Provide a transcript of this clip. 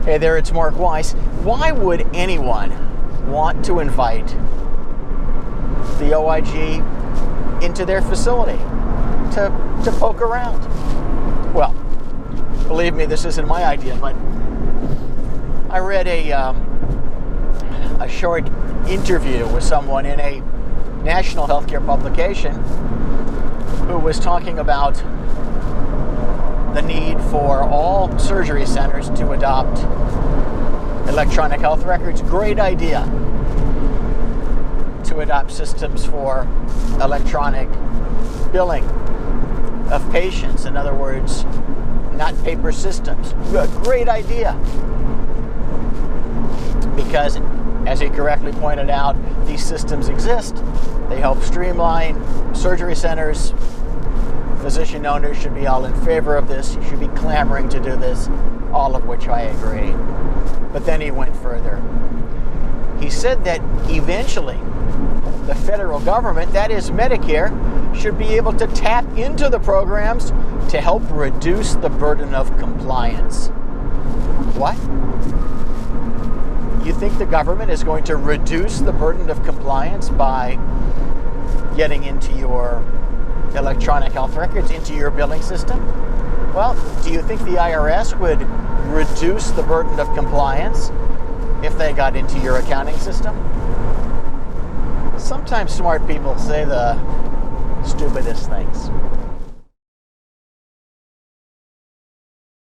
Hey there, it's Mark Weiss. Why would anyone want to invite the OIG into their facility to poke around? Well, believe me, this isn't my idea, but I read a short interview with someone in a national healthcare publication who was talking about the need for all surgery centers to adopt electronic health records. Great idea to adopt systems for electronic billing of patients. In other words, not paper systems. Great idea. Because, as he correctly pointed out, these systems exist. They help streamline surgery centers. Physician owners should be all in favor of this. You should be clamoring to do this, all of which I agree. But then he went further. He said that eventually the federal government, that is Medicare, should be able to tap into the programs to help reduce the burden of compliance. What? You think the government is going to reduce the burden of compliance by getting into your electronic health records, into your billing system? Well, do you think the IRS would reduce the burden of compliance if they got into your accounting system? Sometimes smart people say the stupidest things.